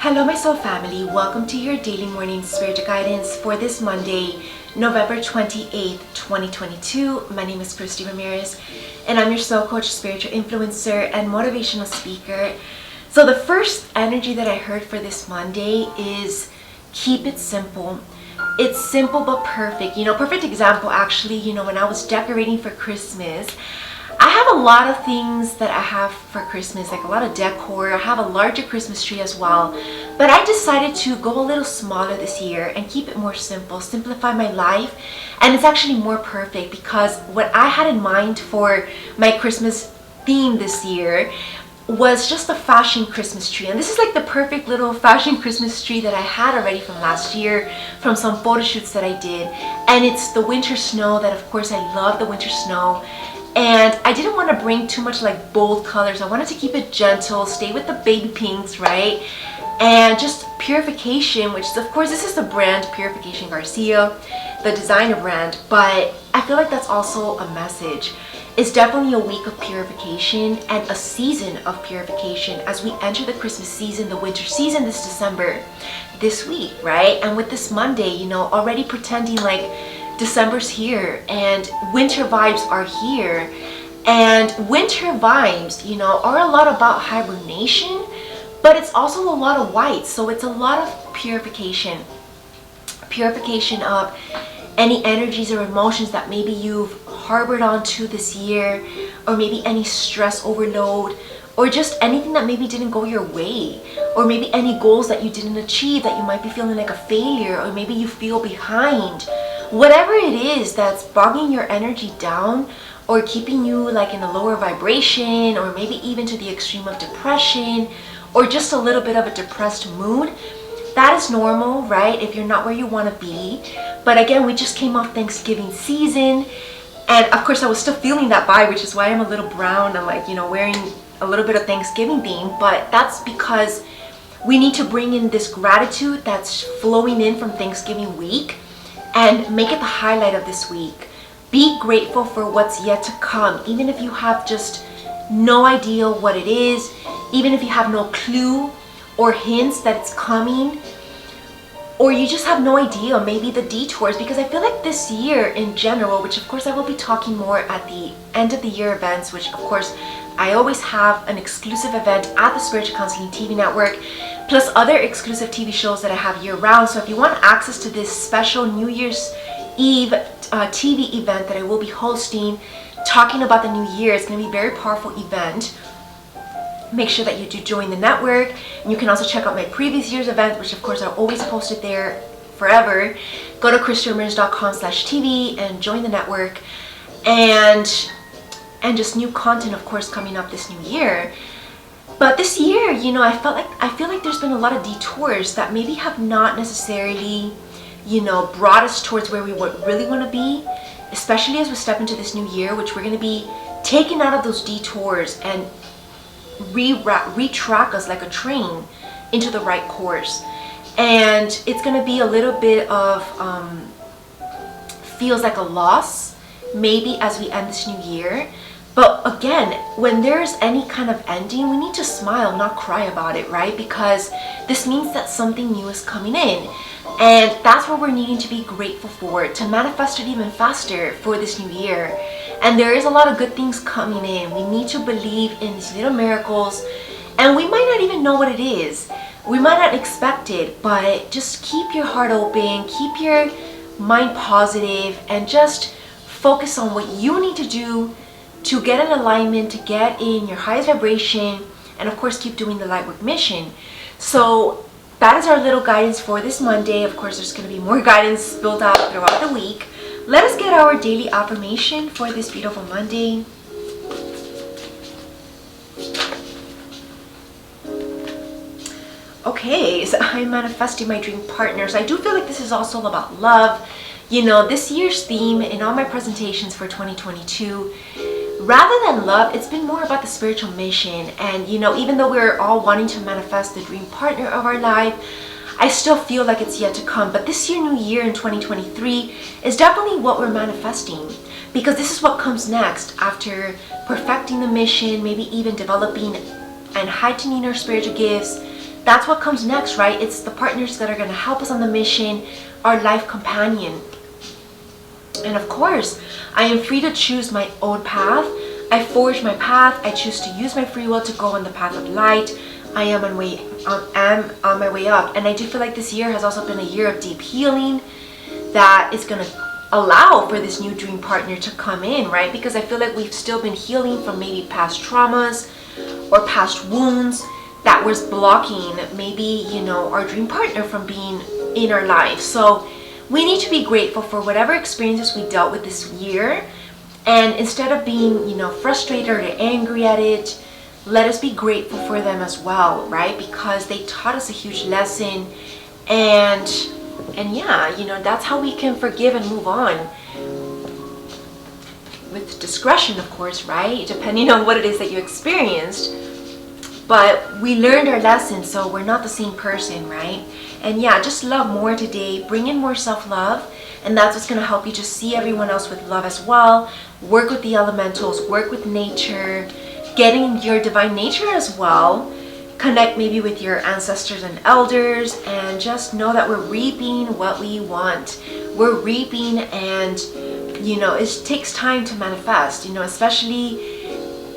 Hello my soul family, welcome to your daily morning spiritual guidance for this Monday, November 28th, 2022. My name is Christy Ramirez and I'm your soul coach, spiritual influencer, and motivational speaker. So the first energy that I heard for this Monday is keep it simple. It's simple but perfect. Perfect example actually, when I was decorating for Christmas, I have a lot of things that I have for Christmas, like a lot of decor. I have a larger Christmas tree as well, but I decided to go a little smaller this year and keep it more simple, simplify my life. And it's actually more perfect because what I had in mind for my Christmas theme this year was just a fashion Christmas tree. And this is like the perfect little fashion Christmas tree that I had already from last year, from some photo shoots that I did. And it's the winter snow that, of course, I love the winter snow. And I didn't want to bring too much like bold colors. I wanted to keep it gentle, stay with the baby pinks, right? And just purification, which is, of course, this is the brand Purification Garcia, the designer brand. But I feel like that's also a message. It's definitely a week of purification and a season of purification as we enter the Christmas season, the winter season this December, this week, right? And with this Monday, already pretending like December's here and winter vibes are here. And winter vibes, are a lot about hibernation, but it's also a lot of white. So it's a lot of purification of any energies or emotions that maybe you've harbored onto this year, or maybe any stress overload, or just anything that maybe didn't go your way, or maybe any goals that you didn't achieve that you might be feeling like a failure, or maybe you feel behind. Whatever it is that's bogging your energy down or keeping you like in a lower vibration, or maybe even to the extreme of depression, or just a little bit of a depressed mood, that is normal, right? If you're not where you want to be. But again, we just came off Thanksgiving season, and of course I was still feeling that vibe, which is why I'm a little brown. I'm like, wearing a little bit of Thanksgiving theme, but that's because we need to bring in this gratitude that's flowing in from Thanksgiving week and make it the highlight of this week. Be grateful for what's yet to come, even if you have just no idea what it is, even if you have no clue or hints that it's coming, or you just have no idea, maybe the detours. Because I feel like this year in general, which of course I will be talking more at the end of the year events, which of course I always have an exclusive event at the Spiritual Counseling TV network, plus other exclusive TV shows that I have year round. So if you want access to this special New Year's Eve TV event that I will be hosting, talking about the new year, it's going to be a very powerful event. Make sure that you do join the network. And you can also check out my previous year's event, which of course are always posted there forever. Go to christyramirez.com/TV and join the network. And just new content, of course, coming up this new year. But this year, I feel like there's been a lot of detours that maybe have not necessarily, brought us towards where we really want to be, especially as we step into this new year, which we're going to be taken out of those detours and retrack us like a train into the right course. And it's going to be a little bit of feels like a loss maybe as we end this new year. But again, when there's any kind of ending, we need to smile, not cry about it, right? Because this means that something new is coming in. And that's what we're needing to be grateful for, to manifest it even faster for this new year. And there is a lot of good things coming in. We need to believe in these little miracles. And we might not even know what it is. We might not expect it, but just keep your heart open, keep your mind positive, and just focus on what you need to do to get in alignment, to get in your highest vibration, and of course keep doing the Lightwork mission. So that is our little guidance for this Monday. Of course, there's going to be more guidance built out throughout the week. Let us get our daily affirmation for this beautiful Monday. Okay, so I'm manifesting my dream partner. So I do feel like this is also about love. This year's theme in all my presentations for 2022, rather than love, it's been more about the spiritual mission. And even though we're all wanting to manifest the dream partner of our life, I still feel like it's yet to come. But this year, new year in 2023, is definitely what we're manifesting, because this is what comes next after perfecting the mission, maybe even developing and heightening our spiritual gifts, that's what comes next, right? It's the partners that are going to help us on the mission, our life companion. And of course, I am free to choose my own path. I forge my path. I choose to use my free will to go on the path of light. I am on my way up. And I do feel like this year has also been a year of deep healing that is going to allow for this new dream partner to come in, right? Because I feel like we've still been healing from maybe past traumas or past wounds that was blocking maybe, you know, our dream partner from being in our life. So we need to be grateful for whatever experiences we dealt with this year. And instead of being, you know, frustrated or angry at it, let us be grateful for them as well, right? Because they taught us a huge lesson. And yeah, you know, that's how we can forgive and move on. With discretion, of course, right? Depending on what it is that you experienced. But we learned our lesson, so we're not the same person, right? And yeah, just love more today. Bring in more self-love. And that's what's going to help you just see everyone else with love as well. Work with the elementals. Work with nature. Getting your divine nature as well. Connect maybe with your ancestors and elders. And just know that we're reaping what we want. We're reaping, and, you know, it takes time to manifest. You know, especially,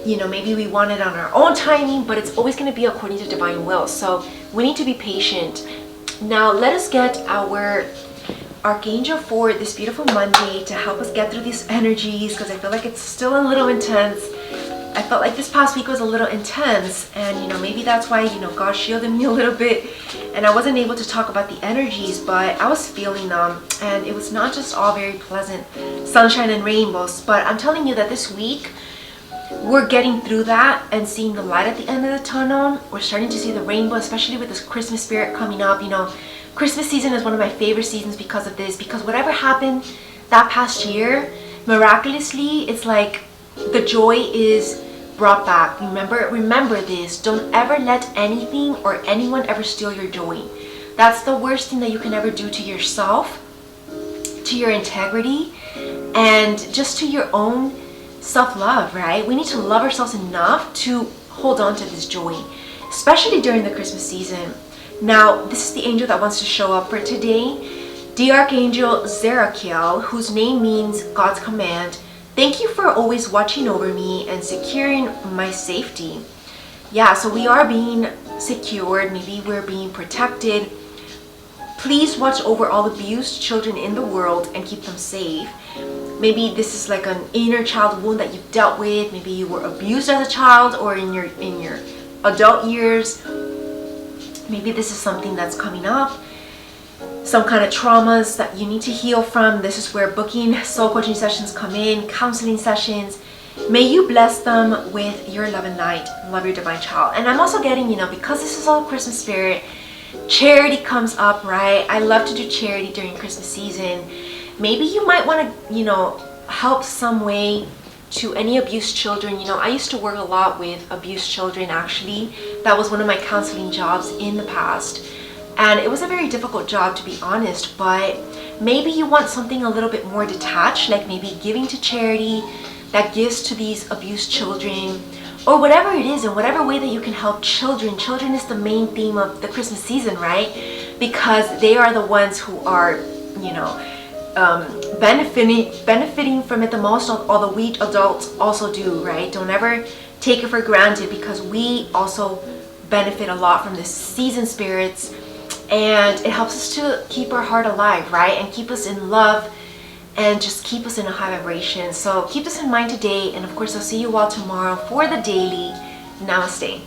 you know, maybe we want it on our own timing, but it's always going to be according to divine will. So we need to be patient. Now let us get our archangel for this beautiful Monday to help us get through these energies, because I feel like it's still a little intense. I felt like this past week was a little intense, and, you know, maybe that's why, you know, God shielded me a little bit and I wasn't able to talk about the energies, but I was feeling them, and it was not just all very pleasant sunshine and rainbows. But I'm telling you that this week we're getting through that and seeing the light at the end of the tunnel. We're starting to see the rainbow, especially with this Christmas spirit coming up. You know, Christmas season is one of my favorite seasons because of this, because whatever happened that past year, miraculously, it's like the joy is brought back. Remember this. Don't ever let anything or anyone ever steal your joy. That's the worst thing that you can ever do to yourself, to your integrity, and just to your own self-love, right? We need to love ourselves enough to hold on to this joy, especially during the Christmas season. Now, this is the angel that wants to show up for today. The Archangel Zerachiel, whose name means God's command. Thank you for always watching over me and securing my safety. Yeah, so we are being secured. Maybe we're being protected. Please watch over all abused children in the world and keep them safe. Maybe this is like an inner child wound that you've dealt with. Maybe you were abused as a child or in your adult years. Maybe this is something that's coming up. Some kind of traumas that you need to heal from. This is where booking soul coaching sessions come in, counseling sessions. May you bless them with your love and light. Love your divine child. And I'm also getting, you know, because this is all Christmas spirit, charity comes up, right? I love to do charity during Christmas season. Maybe you might want to, you know, help some way to any abused children. You know, I used to work a lot with abused children, actually. That was one of my counseling jobs in the past. And it was a very difficult job, to be honest. But maybe you want something a little bit more detached, like maybe giving to charity that gives to these abused children, or whatever it is, in whatever way that you can help children. Children is the main theme of the Christmas season, right? Because they are the ones who are, you know, benefiting from it the most, although we adults also do, right? Don't ever take it for granted, because we also benefit a lot from this season spirits, and it helps us to keep our heart alive, right? And keep us in love, and just keep us in a high vibration. So keep this in mind today, and of course I'll see you all tomorrow for the daily. Namaste.